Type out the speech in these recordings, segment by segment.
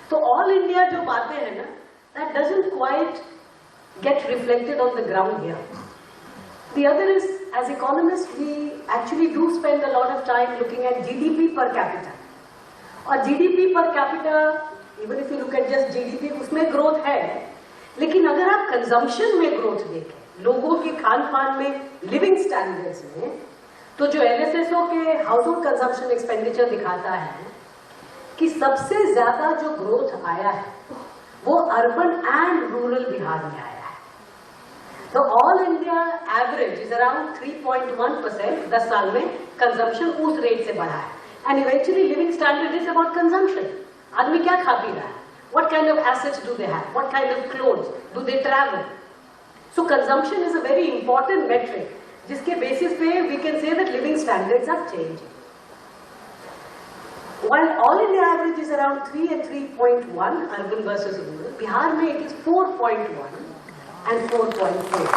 तो all India जो बातें हैं ना, that doesn't quite get reflected on the ground here. The other is, as economists, we actually do spend a lot of time looking at GDP per capita. और GDP per capita, even if you look at just GDP, उसमें growth है, लेकिन अगर आप consumption में growth देखें, लोगों के खान पान में, living standards में, तो जो NSSO के household consumption expenditure दिखाता है कि सबसे ज्यादा जो growth आया है, वो urban and rural बिहार में आया है. The all India average is around 3.1%. 10 साल में consumption उस rate से बढ़ा है. And eventually living standard is about consumption. आदमी क्या खा पी रहा है? What kind of assets do they have? What kind of clothes? Do they travel? So consumption is a very important metric. जिसके basis पे we can say that living standards are changing. While all India average is around 3 and 3.1 urban versus rural, Bihar में it is 4.1 and 4.4.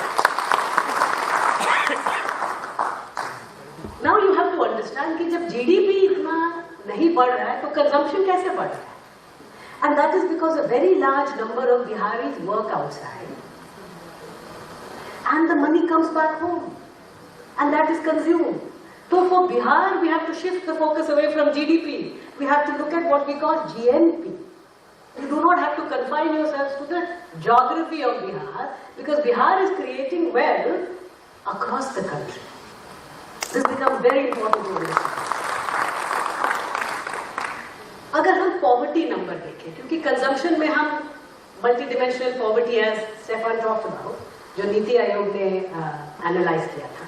Now you have to understand कि जब GDP इतना नहीं बढ़ रहा है तो consumption कैसे बढ़ रहा है? And that is because a very large number of Biharis work outside and the money comes back home and that is consumed. So for Bihar we have to shift the focus away from GDP. We have to look at what we call GNP. You do not have to confine yourselves to the geography of Bihar because Bihar is creating wealth across the country. This becomes very important to understand. अगर हम poverty number देखें, क्योंकि consumption में हम multidimensional poverty as Stefan talked about, जो नीति आयोग ने analyze किया था.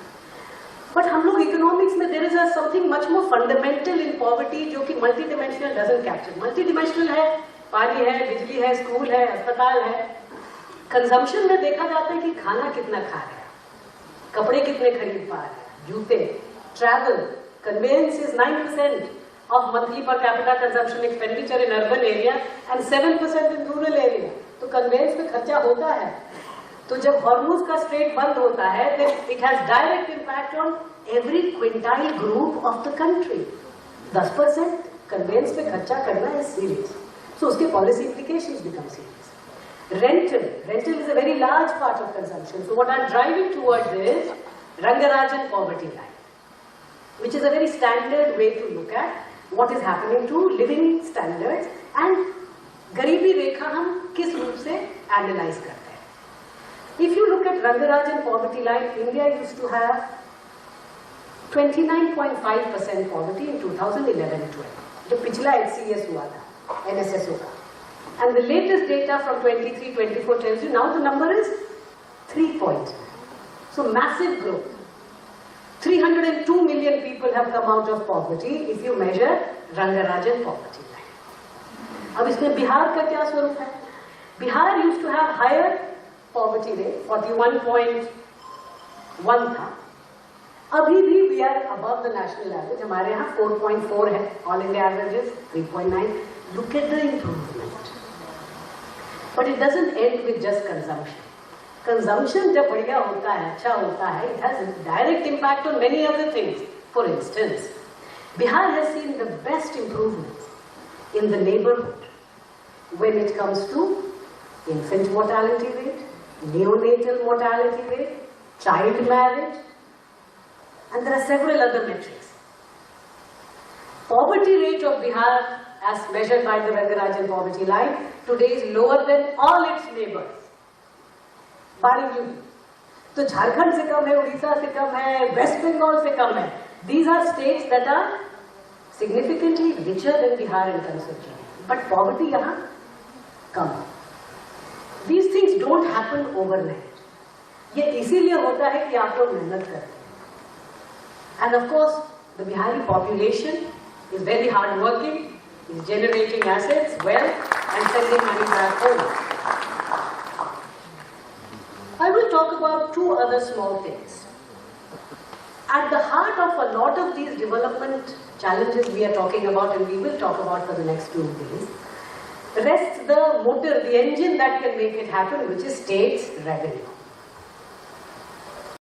But हम लोग economics में there is something much more fundamental in poverty जो कि multidimensional doesn't capture. Multidimensional है, पानी है, बिजली है, स्कूल है, अस्पताल है. Consumption में देखा जाता है कि खाना कितना खा रहे हैं, कपड़े कितने खरीद पा रहे हैं, जूते, travel, conveyance is 9% of monthly per capita consumption expenditure in urban area and 7% in rural area. तो conveyance में खर्चा होता है. तो जब हॉर्मुज का स्ट्रेट बंद होता है, then it has direct impact on every quintile group of the country. 10% conveyance पे खर्चा करना is serious. So उसके policy implications become serious. Rental is a very large part of consumption. So what I'm driving towards is Rangarajan poverty line, which is a very standard way to look at what is happening to living standards and गरीबी रेखा हम किस रूप से analyze करते हैं. If you look at Rangarajan poverty line, India used to have 29.5% poverty in 2011-12. जो पिछला HCS हुआ था, NSSO का. And the latest data from 23-24 tells you now the number is 3 So massive growth. 302 million people have come out of poverty if you measure Rangarajan poverty line. अब इसमें बिहार का क्या स्वरूप है? Bihar used to have higher poverty rate, 41.1 था. अभी भी we are above the national average. हमारे यहाँ 4.4 है. All India average is 3.9. Look at the improvement. But it doesn't end with just consumption. Consumption जब बढ़िया होता है, अच्छा होता है, it has a direct impact on many other things. For instance, Bihar has seen the best improvements in the neighborhood when it comes to infant mortality rate, neonatal mortality rate, child marriage, and there are several other metrics. Poverty rate of Bihar as measured by the Rangarajan poverty line today is lower than all its neighbors. Barring UP. तो झारखंड से कम है, उड़ीसा से कम है, waste Bengal से कम है. These are states that are significantly richer than Bihar in terms of GDP. But poverty यहाँ कम है. These things don't happen overnight. ये इसीलिए होता है कि आप लोग मेहनत करते हैं. And of course, the Bihari population is very hard working, is generating assets, wealth, and sending money back home. I will talk about two other small things. At the heart of a lot of these development challenges we are talking about, and we will talk about for the next 2 days, rests the motor, the engine that can make it happen, which is state's revenue.